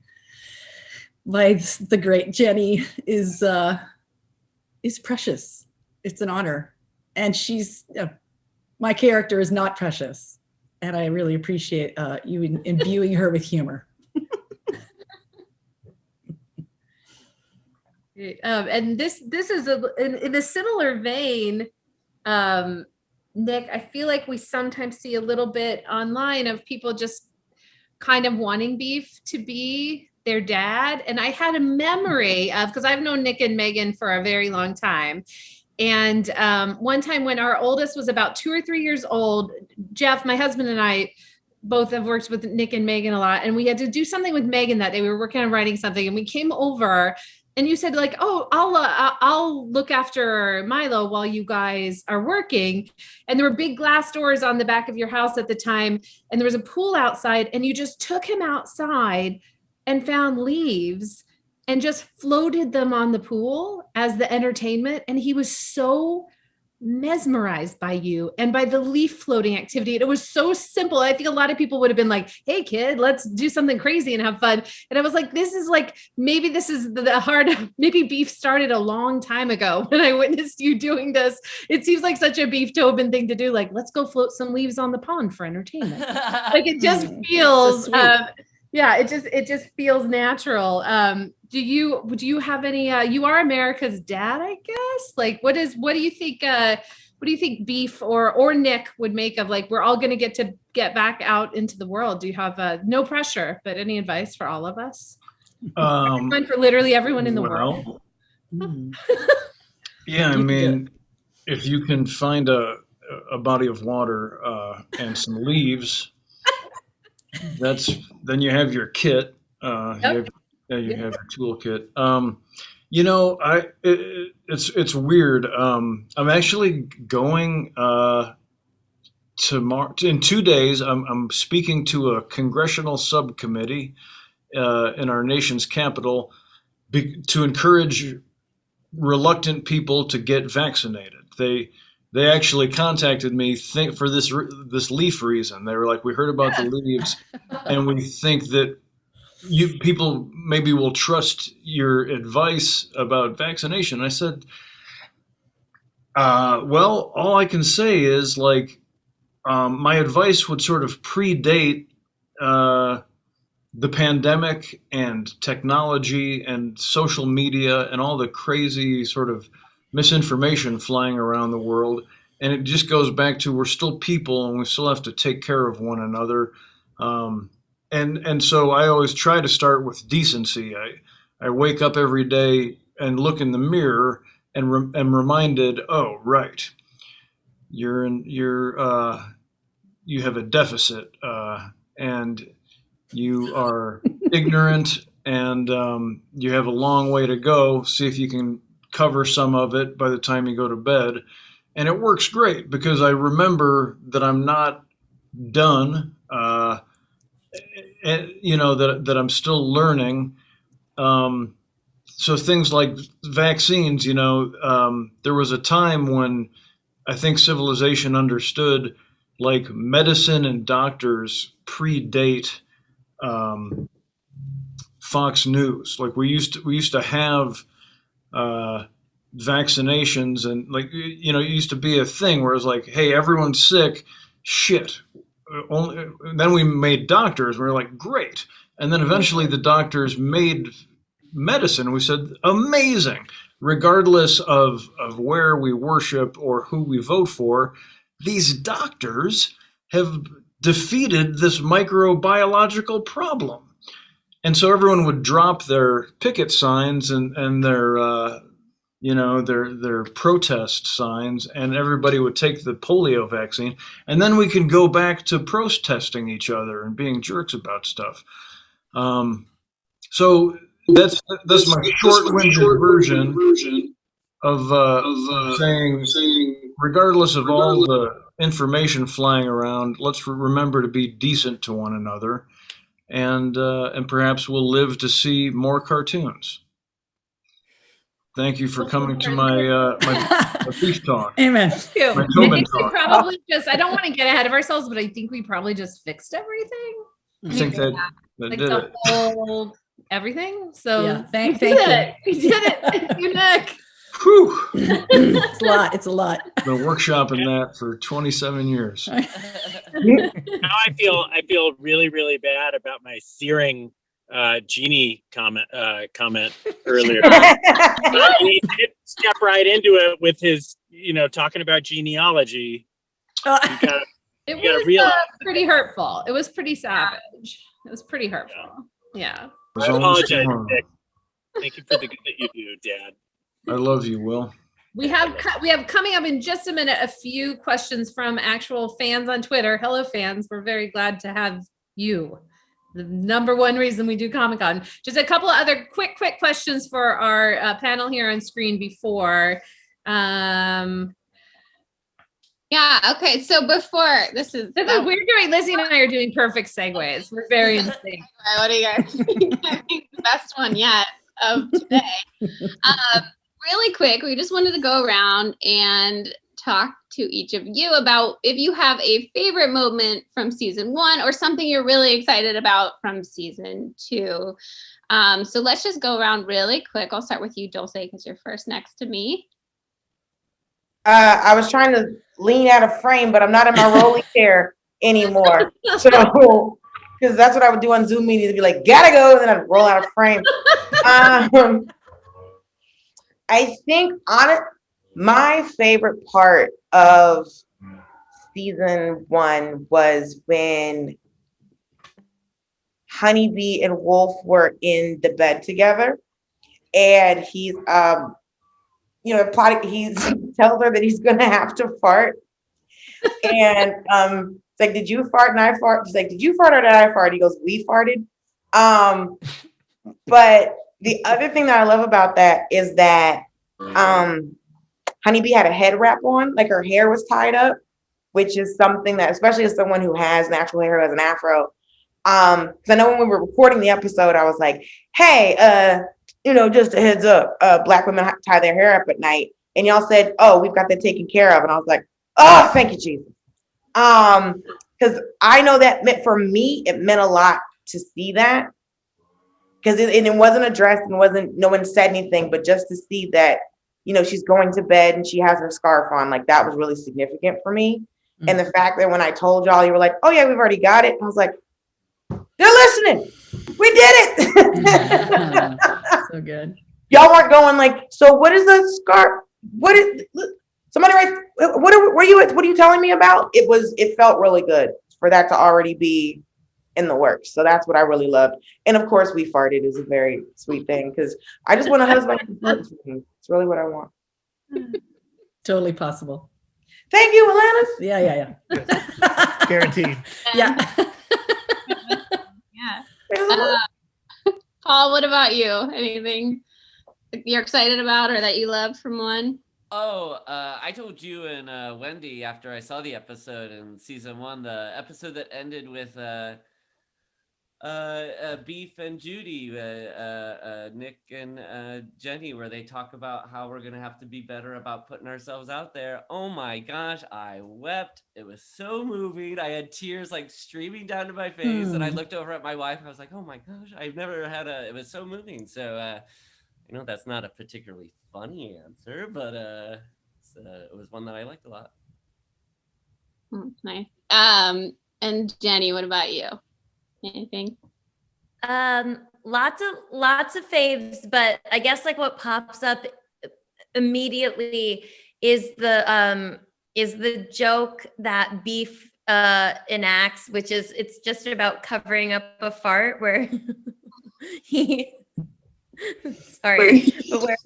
S9: the great Jenny is precious. It's an honor. And she's, my character is not precious. And I really appreciate you imbuing her with humor.
S11: And this is in a similar vein, Nick. I feel like we sometimes see a little bit online of people just kind of wanting Beef to be their dad. And I had a memory of, because I've known Nick and Megan for a very long time. And one time when our oldest was about 2 or 3 years old, Jeff, my husband, and I both have worked with Nick and Megan a lot. And we had to do something with Megan that day. We were working on writing something, and we came over. And you said, like, oh, I'll look after Milo while you guys are working. And there were big glass doors on the back of your house at the time. And there was a pool outside. And you just took him outside and found leaves and just floated them on the pool as the entertainment. And he was so mesmerized by you and by the leaf floating activity. And it was so simple. I think a lot of people would have been like, hey kid, let's do something crazy and have fun. And I was like, this is like, maybe this is the heart of, maybe Beef started a long time ago when I witnessed you doing this. It seems like such a Beef Tobin thing to do. Like, let's go float some leaves on the pond for entertainment. Like, it just feels, yeah, it just feels natural. Do you have any, you are America's dad, I guess? Like, what do you think, what do you think Beef or Nick would make of, like, we're all going to get back out into the world? Do you have no pressure, but any advice for all of us? For literally everyone in the world.
S13: Yeah, I mean, if you can find a body of water and some leaves, then you have your kit. You have your toolkit. You know, it's weird. I'm actually going tomorrow. In 2 days, I'm speaking to a congressional subcommittee in our nation's capital to encourage reluctant people to get vaccinated. They actually contacted me for this leaf reason. They were like, we heard about the leaves, and we think that people maybe will trust your advice about vaccination. I said, well, all I can say is, like, my advice would sort of predate the pandemic and technology and social media and all the crazy sort of misinformation flying around the world. And it just goes back to, we're still people and we still have to take care of one another. And so I always try to start with decency. I wake up every day and look in the mirror and am reminded, oh, right, you have a deficit and you are ignorant and you have a long way to go. See if you can cover some of it by the time you go to bed. And it works great because I remember that I'm not done. You know, that I'm still learning. So things like vaccines, you know, there was a time when I think civilization understood, like, medicine and doctors predate Fox News. Like, we used to have vaccinations, and, like, you know, it used to be a thing where it was like, hey, everyone's sick, shit. Then we made doctors. We were like, great. And then eventually the doctors made medicine. We said, amazing. Regardless of where we worship or who we vote for, these doctors have defeated this microbiological problem. And so everyone would drop their picket signs and their their protest signs, and everybody would take the polio vaccine, and then we can go back to protesting each other and being jerks about stuff. So that's my short-winded version of saying, regardless of all the information flying around, let's remember to be decent to one another, and perhaps we'll live to see more cartoons. Thank you for coming to my beef talk.
S9: Amen.
S11: I think we probably I don't want to get ahead of ourselves, but I think we probably just fixed everything.
S13: I think that
S11: like
S13: did
S11: the
S13: it.
S11: whole everything. So
S9: Yeah, thank
S11: we
S9: you.
S11: did it. We did it. Thank you, Nick.
S13: Whew.
S9: It's a lot. It's a lot.
S13: Been workshopping that for 27 years.
S14: Now I feel really, really bad about my searing genie comment earlier. He did step right into it with his, talking about genealogy.
S11: It was pretty hurtful. It was pretty savage. It was pretty hurtful. Yeah.
S14: I apologize, Nick. Thank you for the good that you do, Dad.
S13: I love you, Will.
S11: We have coming up in just a minute a few questions from actual fans on Twitter. Hello, fans. We're very glad to have you. The number one reason we do Comic-Con. Just a couple of other quick questions for our panel here on screen before.
S12: Yeah. Okay. So before this is
S11: we're doing. Lizzie and I are doing perfect segues. We're very in sync.
S12: What do you guys think? I think the best one yet of today. Really quick, we just wanted to go around and talk to each of you about if you have a favorite moment from season 1 or something you're really excited about from season 2. So let's just go around really quick. I'll start with you, Dulce, because you're first next to me.
S15: I was trying to lean out of frame, but I'm not in my rolling chair anymore. So, because that's what I would do on Zoom meetings, be like, gotta go, and then I'd roll out of frame. I think My favorite part of season 1 was when Honeybee and Wolf were in the bed together, and he's plotting. He tells her that he's gonna have to fart, and it's like, did you fart and I fart? She's like, did you fart or did I fart? He goes, we farted. But the other thing that I love about that is that Honeybee had a head wrap on, like her hair was tied up, which is something that, especially as someone who has natural hair, who has an afro. Because I know when we were recording the episode, I was like, hey, just a heads up, Black women tie their hair up at night. And y'all said, oh, we've got that taken care of. And I was like, oh, thank you, Jesus. Because I know that meant, for me, it meant a lot to see that. Because it wasn't addressed and no one said anything, but just to see that, she's going to bed and she has her scarf on, like that was really significant for me. Mm-hmm. And the fact that when I told y'all, you were like, oh yeah, we've already got it. I was like, they're listening. We did it.
S9: So good.
S15: Y'all weren't going like, so what is the scarf? What is somebody write? What are you telling me about? It felt really good for that to already be in the works. So that's what I really loved. And of course, we farted is a very sweet thing because I just want a husband who farts with me. It's really what I want.
S9: Totally possible.
S15: Thank you, Alanis.
S9: Yeah.
S16: Guaranteed.
S9: Yeah.
S12: Paul, what about you? Anything you're excited about or that you loved from 1?
S6: Oh, I told you and Wendy after I saw the episode in season 1, the episode that ended with Beef and Judy, Nick and Jenny, where they talk about how we're gonna have to be better about putting ourselves out there. Oh my gosh, I wept. It was so moving. I had tears like streaming down to my face, and I looked over at my wife. I was like, oh my gosh, I've never had it was so moving. So I know that's not a particularly funny answer, but it was one that I liked a lot.
S12: Nice. And Jenny, what about you? Anything?
S18: Lots of faves, but I guess like what pops up immediately is the joke that Beef enacts, which is it's just about covering up a fart where he sorry, but where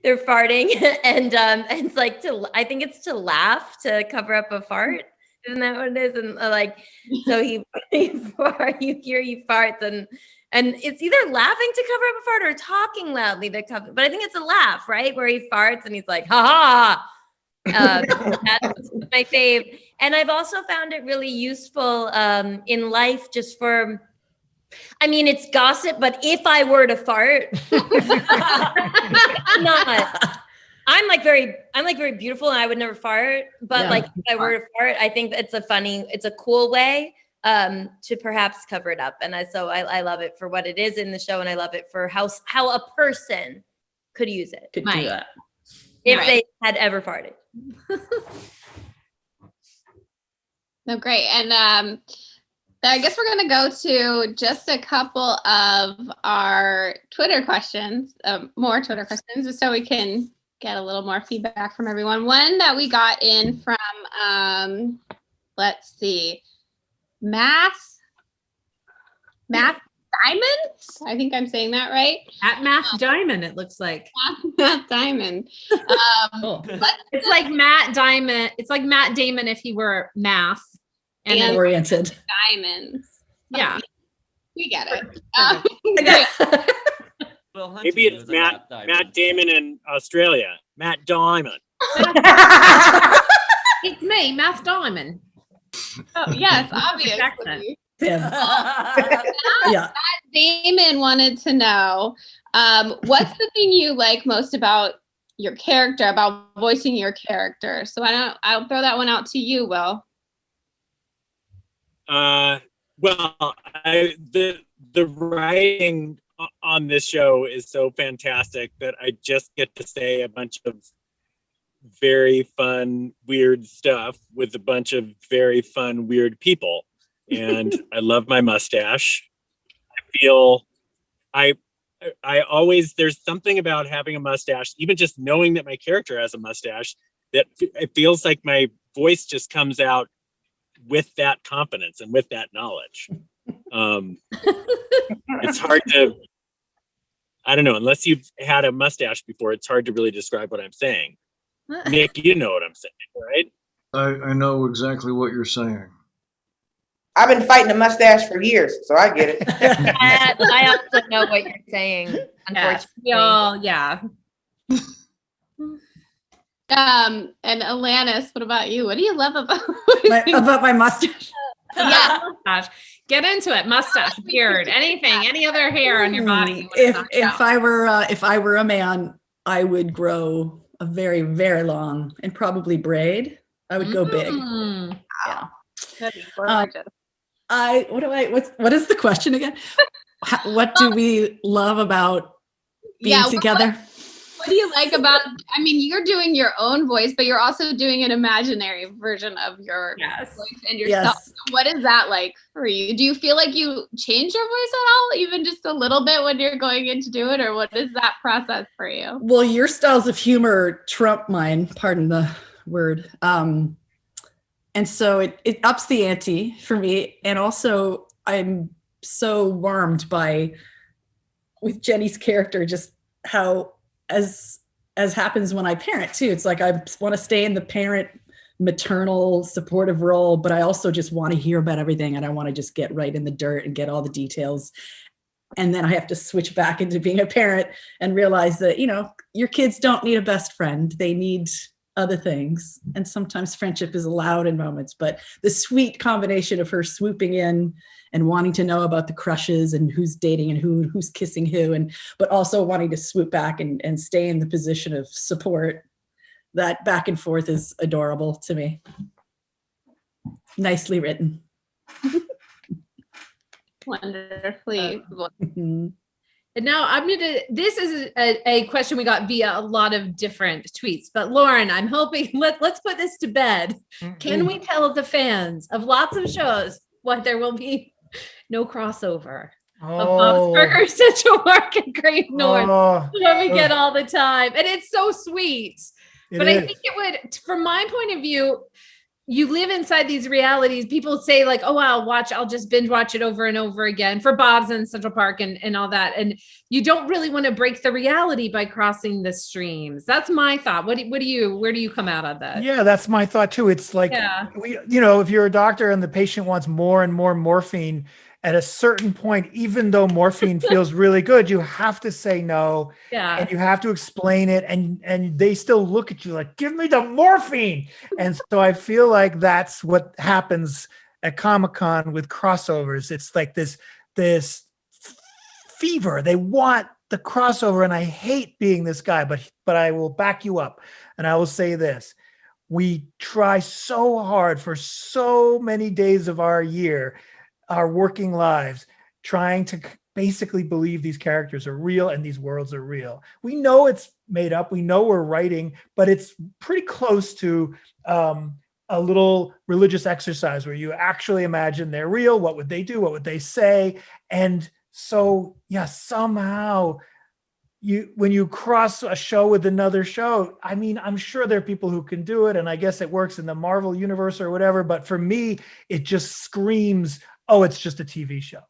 S18: they're farting and it's like I think it's to laugh to cover up a fart. Isn't that what it is? And so you hear he farts and it's either laughing to cover up a fart or talking loudly to cover. But I think it's a laugh, right? Where he farts and he's like, ha ha. That's my fave. And I've also found it really useful in life just for, I mean, it's gossip, but if I were to fart, I'm very beautiful and I would never fart, but if I were to fart, I think it's a cool way to perhaps cover it up. And I love it for what it is in the show. And I love it for how a person could use it.
S9: Could do that.
S18: If they had ever farted.
S12: No, great. And I guess we're going to go to just a couple of our Twitter questions, more Twitter questions, just so we can get a little more feedback from everyone. One that we got in from, let's see, Math Diamond? I think I'm saying that right.
S11: At Math Diamond, it looks like.
S12: Math Diamond.
S11: Cool. It's like Matt Diamond. It's like Matt Damon if he were math
S9: and oriented.
S12: Diamonds.
S11: Yeah.
S12: We get it.
S14: Maybe it's Matt Damon in Australia. Matt Diamond.
S11: It's me, Matt Diamond.
S12: Oh, yes, obviously.
S9: Yeah.
S12: Matt Damon wanted to know, what's the thing you like most about your character, about voicing your character? So I'll throw that one out to you, Will.
S14: Well, the writing on this show is so fantastic that I just get to say a bunch of very fun, weird stuff with a bunch of very fun, weird people. And I love my mustache. I there's something about having a mustache, even just knowing that my character has a mustache, that it feels like my voice just comes out with that confidence and with that knowledge. It's hard to, I don't know, unless you've had a mustache before, it's hard to really describe what I'm saying. Nick, you know what I'm saying, right?
S13: I know exactly what you're saying.
S15: I've been fighting a mustache for years, so I get it.
S18: I also know what you're saying. Unfortunately,
S11: yeah.
S12: And Alanis, what about you? What do you love about
S9: about my mustache?
S11: Yeah, mustache. Get into it. Mustache, beard, anything, any other hair on your body.
S9: If I were a man, I would grow a very, very long and probably braid. I would go big. Yeah.
S12: That'd be gorgeous.
S9: What is the question again? What do we love about being together?
S12: What do you like about, I mean, you're doing your own voice, but you're also doing an imaginary version of your voice and yourself.
S9: Yes.
S12: What is that like for you? Do you feel like you change your voice at all, even just a little bit when you're going in to do it? Or what is that process for you?
S9: Well, your styles of humor trump mine, pardon the word. And so it ups the ante for me. And also I'm so warmed with Jenny's character, just how, as happens when I parent too. It's like I want to stay in the parent, maternal, supportive role, but I also just want to hear about everything, and I want to just get right in the dirt and get all the details. And then I have to switch back into being a parent and realize that, your kids don't need a best friend. They need other things. And sometimes friendship is allowed in moments, but the sweet combination of her swooping in and wanting to know about the crushes and who's dating and who's kissing who, but also wanting to swoop back and stay in the position of support, that back and forth is adorable to me. Nicely written.
S12: Wonderfully.
S11: And now this is a question we got via a lot of different tweets, but Lauren, I'm hoping, let's put this to bed. Can we tell the fans of lots of shows what there will be no crossover of Bob's Burgers, Central Park, and Great North, what we get all the time. And it's so sweet. But I think it would, from my point of view, you live inside these realities. People say like, oh, I'll just binge watch it over and over again for Bob's and Central Park and all that. And you don't really want to break the reality by crossing the streams. That's my thought. Where do you come out on that?
S16: Yeah, that's my thought too. It's like, if you're a doctor and the patient wants more and more morphine, at a certain point, even though morphine feels really good, you have to say no. Yeah. And you have to explain it. And they still look at you like, give me the morphine. And so I feel like that's what happens at Comic-Con with crossovers. It's like this fever. They want the crossover. And I hate being this guy, but I will back you up. And I will say this. We try so hard for so many days of our year, our working lives, trying to basically believe these characters are real and these worlds are real. We know it's made up. We know we're writing, but it's pretty close to a little religious exercise where you actually imagine they're real. What would they do? What would they say? And so, somehow when you cross a show with another show, I mean, I'm sure there are people who can do it. And I guess it works in the Marvel universe or whatever. But for me, it just screams, oh, it's just a TV show.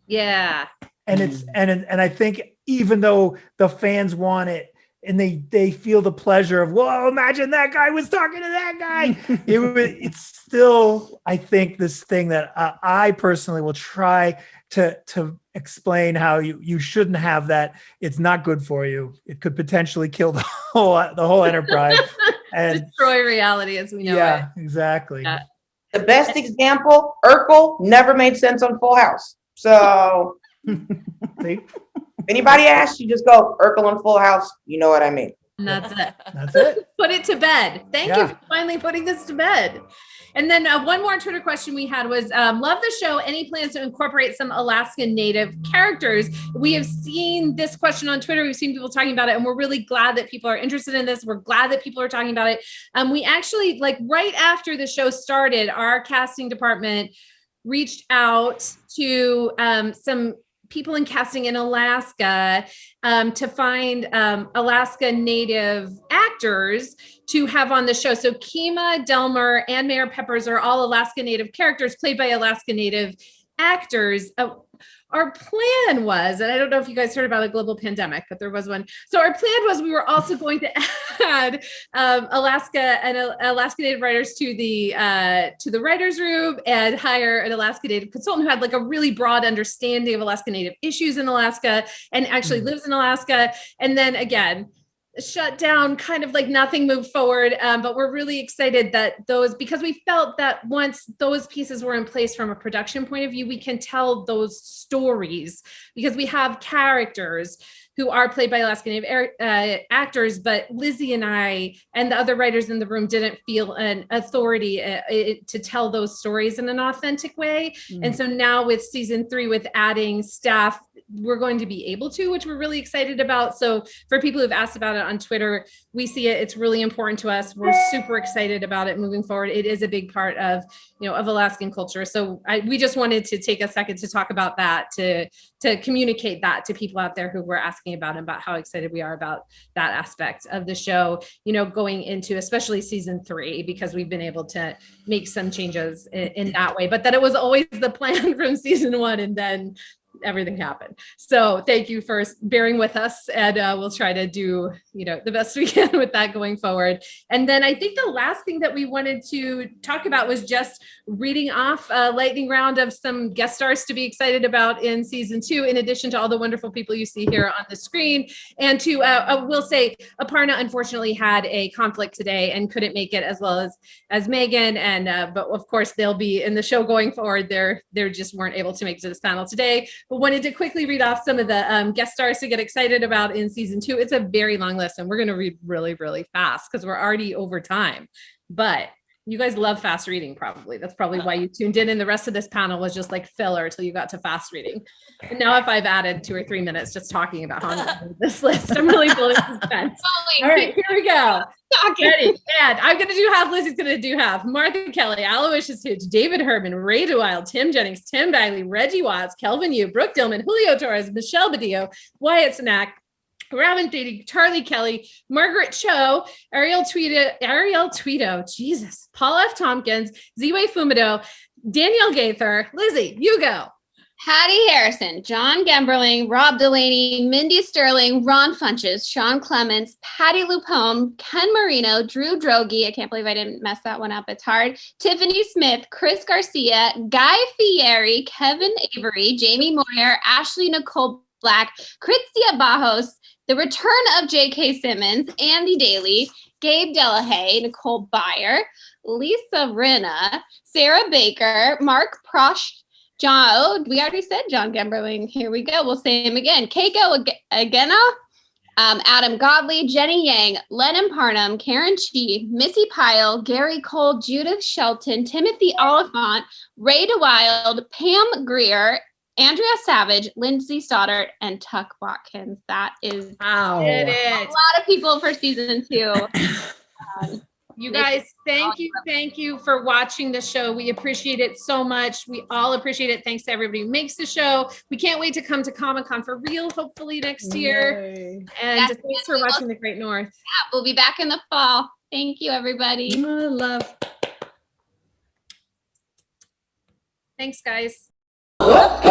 S11: Yeah.
S16: And it's and I think even though the fans want it and they feel the pleasure of, whoa, imagine that guy was talking to that guy. It's still, I think, this thing that I personally will try to explain how you shouldn't have that. It's not good for you. It could potentially kill the whole enterprise and
S11: destroy reality as we know it.
S16: Yeah, exactly.
S11: Yeah.
S15: The best example, Urkel never made sense on Full House. So anybody asks, you just go Urkel on Full House. You know what I mean.
S11: And that's it.
S16: That's it.
S11: Put it to bed. Thank you for finally putting this to bed. And then one more Twitter question we had was, love the show. Any plans to incorporate some Alaskan Native characters? We have seen this question on Twitter. We've seen people talking about it, and we're really glad that people are interested in this. We're glad that people are talking about it. We actually, right after the show started, our casting department reached out to some people in casting in Alaska to find Alaska Native actors to have on the show. So Kima, Delmer, and Mayor Peppers are all Alaska Native characters played by Alaska Native actors. Our plan was, and I don't know if you guys heard about a global pandemic, but there was one. So our plan was we were also going to add Alaska Native writers to the writers' room and hire an Alaska Native consultant who had like a really broad understanding of Alaska Native issues in Alaska and actually lives in Alaska. And then again, shut down, kind of like nothing moved forward. But we're really excited that because we felt that once those pieces were in place from a production point of view, we can tell those stories because we have characters who are played by Alaska Native actors, but Lizzie and I and the other writers in the room didn't feel an authority to tell those stories in an authentic way. And so now with season 3, with adding staff, we're going to be able to, which we're really excited about. So for people who've asked about it on Twitter, we see it. It's really important to us. We're super excited about it moving forward. It is a big part of, of Alaskan culture. So we just wanted to take a second to talk about that, to communicate that to people out there who were asking about how excited we are about that aspect of the show, going into especially season 3, because we've been able to make some changes in that way, but that it was always the plan from season 1 and then everything happened. So thank you for bearing with us, and we'll try to do the best we can with that going forward. And then I think the last thing that we wanted to talk about was just reading off a lightning round of some guest stars to be excited about in season 2, in addition to all the wonderful people you see here on the screen. And to we'll say Aparna unfortunately had a conflict today and couldn't make it, as well as Megan, and but of course they'll be in the show going forward. They just weren't able to make it to this panel today, but wanted to quickly read off some of the guest stars to get excited about in season 2. It's a very long list, and we're going to read really, really fast because we're already over time. But you guys love fast reading, probably. That's probably why you tuned in, and the rest of this panel was just like filler until you got to fast reading. And now if I've added 2 or 3 minutes just talking about how I'm going to read this list, I'm really building suspense. All right, here we go. Ready? And I'm going to do half. Lizzie's going to do half. Martha Kelly, Aloysius Hitch, David Herman, Ray DeWild, Tim Jennings, Tim Bagley, Reggie Watts, Kelvin Yu, Brooke Dillman, Julio Torres, Michelle Badillo, Wyatt Snack, Robin Thede, Charlie Kelly, Margaret Cho, Ariel Tweedo, Jesus, Paul F. Tompkins, Ziwe Fumido, Danielle Gaither. Lizzie, you go.
S12: Hattie Harrison, John Gemberling, Rob Delaney, Mindy Sterling, Ron Funches, Sean Clements, Patty Lupone, Ken Marino, Drew Drogi, I can't believe I didn't mess that one up, it's hard, Tiffany Smith, Chris Garcia, Guy Fieri, Kevin Avery, Jamie Moyer, Ashley Nicole Black, Kritzia Bajos, the return of J.K. Simmons, Andy Daly, Gabe Delahaye, Nicole Byer, Lisa Rinna, Sarah Baker, Mark Prosh, we already said John Gemberling. Here we go. We'll say him again. Keiko Agena, Adam Godley, Jenny Yang, Lennon Parnham, Karen Chi, Missy Pyle, Gary Cole, Judith Shelton, Timothy Oliphant, Ray DeWild, Pam Greer, Andrea Savage, Lindsay Stoddart, and Tuck Watkins. That is
S11: a
S12: lot of people for season 2.
S11: You guys, thank you for watching the show. We appreciate it so much. We all appreciate it. Thanks to everybody who makes the show. We can't wait to come to Comic-Con for real, hopefully next year. Yay. And thanks for watching The Great North.
S12: Yeah, we'll be back in the fall. Thank you, everybody.
S11: Love. Thanks, guys.
S1: Up,